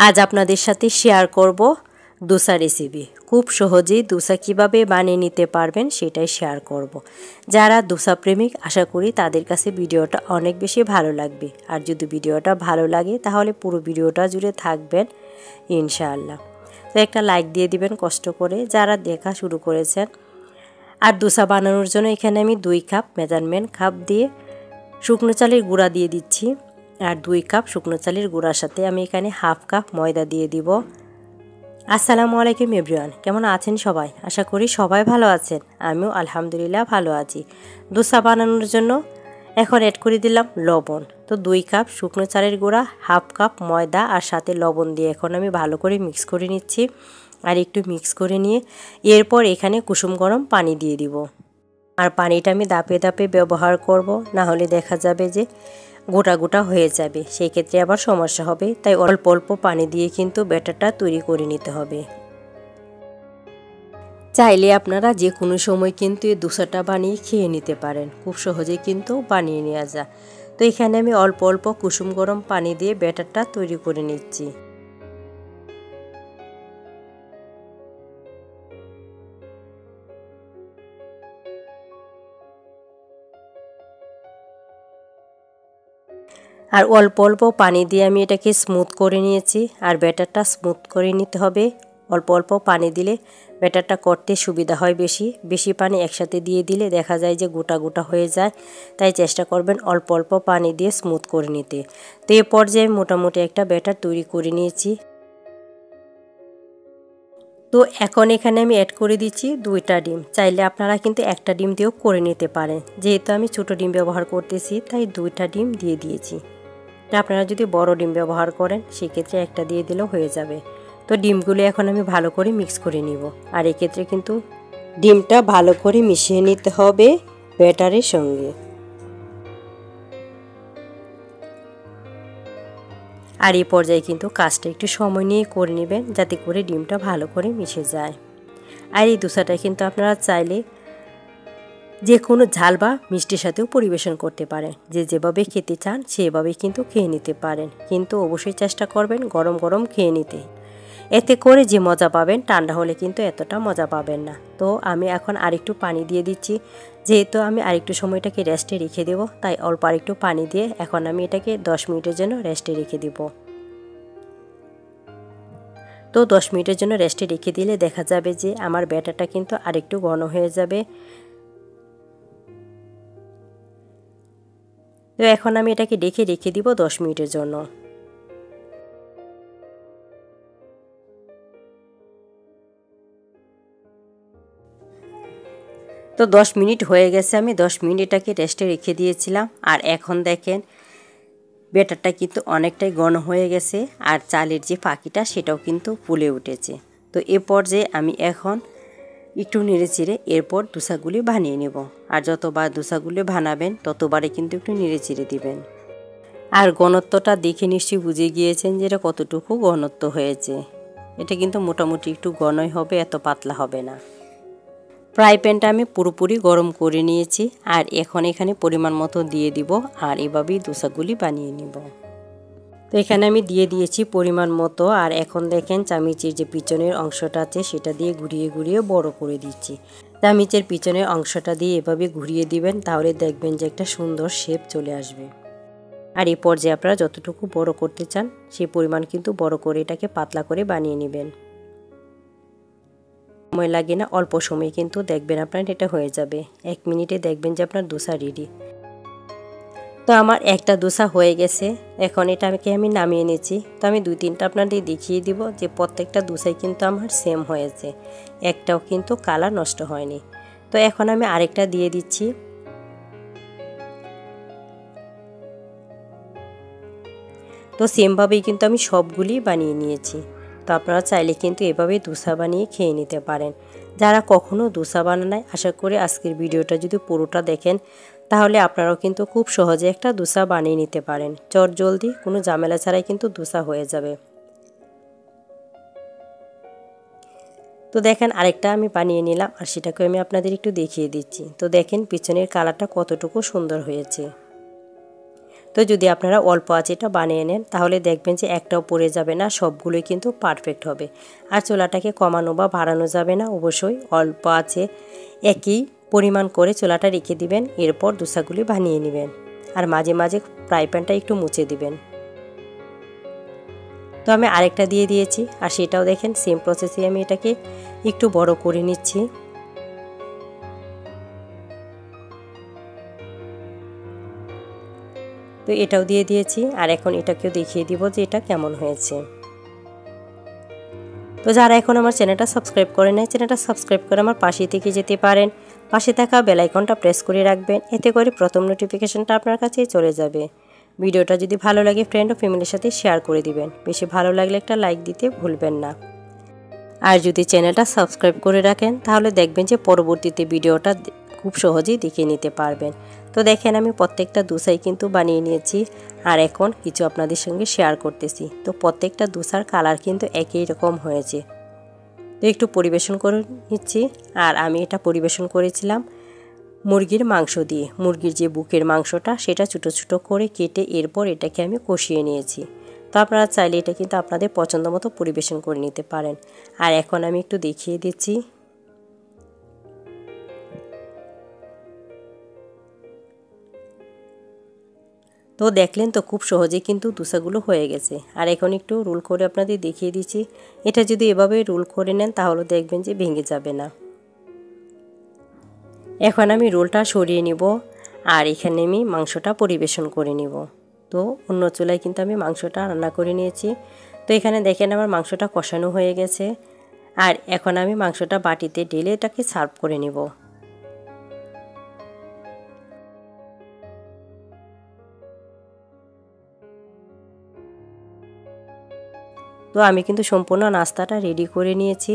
আজ আপনাদের সাথে শেয়ার করব দোসা রেসিপি। খুব সহজেই দোসা কিভাবে বানিয়ে নিতে পারবেন সেটাই শেয়ার করব। যারা দোসা প্রেমিক আশা করি তাদের কাছে ভিডিওটা অনেক বেশি ভালো লাগবে। আর যদি ভিডিওটা ভালো লাগে তাহলে পুরো ভিডিওটা জুড়ে থাকবেন ইনশাআল্লাহ। তো একটা লাইক দিয়ে দিবেন কষ্ট করে যারা দেখা শুরু করেছেন। আর দোসা বানানোর জন্য এখানে আমি 2 কাপ মেজারমেন্ট কাপ দিয়ে শুকনো চালের গুঁড়া দিয়ে দিচ্ছি। আর 2 কাপ শুকনো চালের গুঁড়ার সাথে আমি এখানে হাফ কাপ ময়দা দিয়ে দিব। আসসালামু আলাইকুম এভরিওয়ান, কেমন আছেন সবাই? আশা করি সবাই ভালো আছেন। আমিও আলহামদুলিল্লাহ ভালো আছি। দোসা বানানোর জন্য এখন অ্যাড করে দিলাম লবণ। তো 2 কাপ শুকনো চালের গুঁড়া, হাফ কাপ ময়দা আর সাথে লবণ দিয়ে এখন আমি ভালো করে মিক্স করে নিচ্ছি। আর একটু মিক্স করে নিয়ে এরপর এখানে কুসুম গরম পানি দিয়ে দিব। আর পানিটা আমি দাপে দাপে ব্যবহার করব, না হলে দেখা যাবে যে গোটা গোটা হয়ে যাবে, সেই ক্ষেত্রে আবার সমস্যা হবে। তাই অল্প অল্প পানি দিয়ে কিন্তু ব্যাটারটা তৈরি করে নিতে হবে। চাইলে আপনারা যে কোনো সময় কিন্তু এই দোসাটা বানিয়ে খেয়ে নিতে পারেন, খুব সহজে কিন্তু বানিয়ে নেওয়া যায়। তো এখানে আমি অল্প অল্প কুসুম গরম পানি দিয়ে ব্যাটারটা তৈরি করে নিচ্ছি। আর অল্প অল্প পানি দিয়ে আমি এটাকে স্মুথ করে নিয়েছি। আর ব্যাটারটা স্মুথ করে নিতে হবে। অল্প অল্প পানি দিলে ব্যাটারটা করতে সুবিধা হয়। বেশি পানি একসাথে দিয়ে দিলে দেখা যায় যে গোটা গোটা হয়ে যায়। তাই চেষ্টা করবেন অল্প অল্প পানি দিয়ে স্মুথ করে নিতে। তো এই পর্যায়ে মোটামুটি একটা ব্যাটার তৈরি করে নিয়েছি। তো এখন এখানে আমি অ্যাড করে দিচ্ছি 2টা ডিম। চাইলে আপনারা কিন্তু একটা ডিম দিয়েও করে নিতে পারেন। যেহেতু আমি ছোটো ডিম ব্যবহার করতেছি তাই 2টা ডিম দিয়ে দিয়েছি। আপনারা যদি বড় ডিম ব্যবহার করেন সেক্ষেত্রে একটা দিয়ে দিলেও হয়ে যাবে। তো ডিমগুলো এখন আমি ভালো করে মিক্স করে নিব। আর এক্ষেত্রে কিন্তু ডিমটা ভালো করে মিশিয়ে নিতে হবে ব্যাটারের সঙ্গে। আর এই পর্যায়ে কিন্তু কাজটা একটু সময় নিয়ে করে নেবেন, যাতে করে ডিমটা ভালো করে মিশে যায়। আর এই দোসাটা কিন্তু আপনারা চাইলে যে কোনো ঝাল বা মিষ্টির সাথেও পরিবেশন করতে পারেন। যে যেভাবে খেতে চান সেভাবেই কিন্তু খেয়ে নিতে পারেন, কিন্তু অবশ্যই চেষ্টা করবেন গরম গরম খেয়ে নিতে। এতে করে যে মজা পাবেন ঠান্ডা হলে কিন্তু এতটা মজা পাবেন না। তো আমি এখন আরেকটু পানি দিয়ে দিচ্ছি। যেহেতু আমি আরেকটু সময়টাকে রেস্টে রেখে দেব, তাই অল্প আরেকটু পানি দিয়ে এখন আমি এটাকে 10 মিনিটের জন্য রেস্টে রেখে দেব। তো 10 মিনিটের জন্য রেস্টে রেখে দিলে দেখা যাবে যে আমার ব্যাটারটা কিন্তু আরেকটু ঘন হয়ে যাবে। তো এখন আমি এটাকে রেখে দিব 10 মিনিটের জন্য। তো 10 মিনিট হয়ে গেছে, আমি 10 মিনিট এটাকে রেস্টে রেখে দিয়েছিলাম। আর এখন দেখেন ব্যাটারটা কিন্তু অনেকটাই ঘন হয়ে গেছে। আর চালের যে ফাঁকিটা সেটাও কিন্তু ফুলে উঠেছে। তো এ পর্যায়ে আমি এখন একটু নেড়ে চেড়ে এরপর দোসাগুলি বানিয়ে নেব। আর যতবার দোসাগুলি বানাবেন ততবারে কিন্তু একটু নেড়ে চেড়ে দিবেন। আর ঘনত্বটা দেখে নিশ্চয়ই বুঝে গিয়েছেন যে এটা কতটুকু ঘনত্ব হয়েছে। এটা কিন্তু মোটামুটি একটু ঘনই হবে, এত পাতলা হবে না। ফ্রাই প্যানটা আমি পুরোপুরি গরম করে নিয়েছি। আর এখন এখানে পরিমাণ মতো দিয়ে দিব। আর এভাবেই দোসাগুলি বানিয়ে নিব। তো এখানে আমি দিয়ে দিয়েছি পরিমাণ মতো। আর এখন দেখেন চামিচের যে পিছনের অংশটা আছে সেটা দিয়ে ঘুরিয়ে ঘুরিয়ে বড় করে দিচ্ছি। চামিচের পিছনের অংশটা দিয়ে এভাবে ঘুরিয়ে দিবেন, তাহলে দেখবেন যে একটা সুন্দর শেপ চলে আসবে। আর এই পর্যায়ে আপনারা যতটুকু বড় করতে চান সেই পরিমাণ কিন্তু বড় করে এটাকে পাতলা করে বানিয়ে নেবেন। সময় লাগে না, অল্প সময় কিন্তু দেখবেন আপনার এটা হয়ে যাবে। 1 মিনিটে দেখবেন যে আপনার দোসা রেডি। তো আমার একটা দোসা হয়ে গেছে। এখন এটাকে আমি নামিয়ে নিয়েছি। তো আমি 2-3টা আপনাদের দেখিয়ে দিব যে প্রত্যেকটা দোসাই কিন্তু আমার সেম হয়েছে, একটাও কিন্তু কালার নষ্ট হয়নি। তো এখন আমি আরেকটা দিয়ে দিচ্ছি। তো সেমভাবেই কিন্তু আমি সবগুলি বানিয়ে নিয়েছি। তো আপনারা চাইলে কিন্তু এভাবে দোসা বানিয়ে খেয়ে নিতে পারেন। যারা কখনো দোসা বানান নাই, আশা করি আজকের ভিডিওটা যদি পুরোটা দেখেন তাহলে আপনারাও কিন্তু খুব সহজে একটা দোসা বানিয়ে নিতে পারেন। চটজলদি কোনো ঝামেলা ছাড়াই কিন্তু দোসা হয়ে যাবে। তো দেখেন আরেকটা আমি বানিয়ে নিলাম, আর সেটাকে আমি আপনাদের একটু দেখিয়ে দিচ্ছি। তো দেখেন পিছনের কালারটা কতটুকু সুন্দর হয়েছে। তো যদি আপনারা অল্প আঁচে এটা বানিয়ে নেন তাহলে দেখবেন যে একটাও পড়ে যাবে না, সবগুলোই কিন্তু পারফেক্ট হবে। আর চুলাটাকে কমানো বা বাড়ানো যাবে না, অবশ্যই অল্প আঁচে একই পরিমাণ করে চুলাটা রেখে দিবেন। এরপর দোসাগুলি বানিয়ে নেবেন আর মাঝে মাঝে ফ্রাই প্যানটা একটু মুছে দিবেন। তো আমি আরেকটা দিয়ে দিয়েছি আর সেটাও দেখেন সেম প্রসেসে আমি এটাকে একটু বড় করে নিচ্ছি। তো এটাও দিয়ে দিয়েছি আর এখন এটাকেও দেখিয়ে দিব যে এটা কেমন হয়েছে। তো যারা এখন আমার চ্যানেলটা সাবস্ক্রাইব করে নেয়, চ্যানেলটা সাবস্ক্রাইব করে আমার পাশে থেকে যেতে পারেন। পাশে থাকা বেল আইকনটা প্রেস করে রাখবেন, এতে করে প্রথম নোটিফিকেশনটা আপনার কাছেই চলে যাবে। ভিডিওটা যদি ভালো লাগে ফ্রেন্ড ও ফ্যামিলির সাথে শেয়ার করে দিবেন। বেশি ভালো লাগলে একটা লাইক দিতে ভুলবেন না। আর যদি চ্যানেলটা সাবস্ক্রাইব করে রাখেন তাহলে দেখবেন যে পরবর্তীতে ভিডিওটা খুব সহজেই দেখে নিতে পারবেন। তো দেখেন আমি প্রত্যেকটা দোসাই কিন্তু বানিয়ে নিয়েছি আর এখন কিছু আপনাদের সঙ্গে শেয়ার করতেছি। তো প্রত্যেকটা দোসার কালার কিন্তু একই রকম হয়েছে। তো একটু পরিবেশন করে নিচ্ছি। আর আমি এটা পরিবেশন করেছিলাম মুরগির মাংস দিয়ে। মুরগির যে বুকের মাংসটা সেটা ছোটো ছোটো করে কেটে এরপর এটাকে আমি কষিয়ে নিয়েছি। তো আপনারা চাইলে এটা কিন্তু আপনাদের পছন্দ মতো পরিবেশন করে নিতে পারেন। আর এখন আমি একটু দেখিয়ে দিচ্ছি। তো দেখলেন তো খুব সহজে কিন্তু দোসাগুলো হয়ে গেছে। আর এখন একটু রোল করে আপনাদের দেখিয়ে দিচ্ছি। এটা যদি এভাবে রোল করে নেন তাহলে দেখবেন যে ভেঙে যাবে না। এখন আমি রোলটা সরিয়ে নিব আর এখানে আমি মাংসটা পরিবেশন করে নিব। তো অন্য চুলায় কিন্তু আমি মাংসটা রান্না করে নিয়েছি। তো এখানে দেখেন আমার মাংসটা কষানো হয়ে গেছে। আর এখন আমি মাংসটা বাটিতে ঢেলে এটাকে সার্ভ করে নিব। তো আমি কিন্তু সম্পূর্ণ নাস্তাটা রেডি করে নিয়েছি।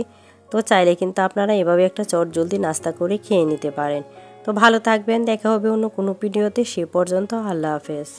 তো চাইলে কিন্তু আপনারা এভাবে একটা চটজলদি নাস্তা করে খেয়ে নিতে পারেন। তো ভালো থাকবেন, দেখা হবে অন্য কোনো ভিডিওতে। সে পর্যন্ত আল্লাহ হাফেজ।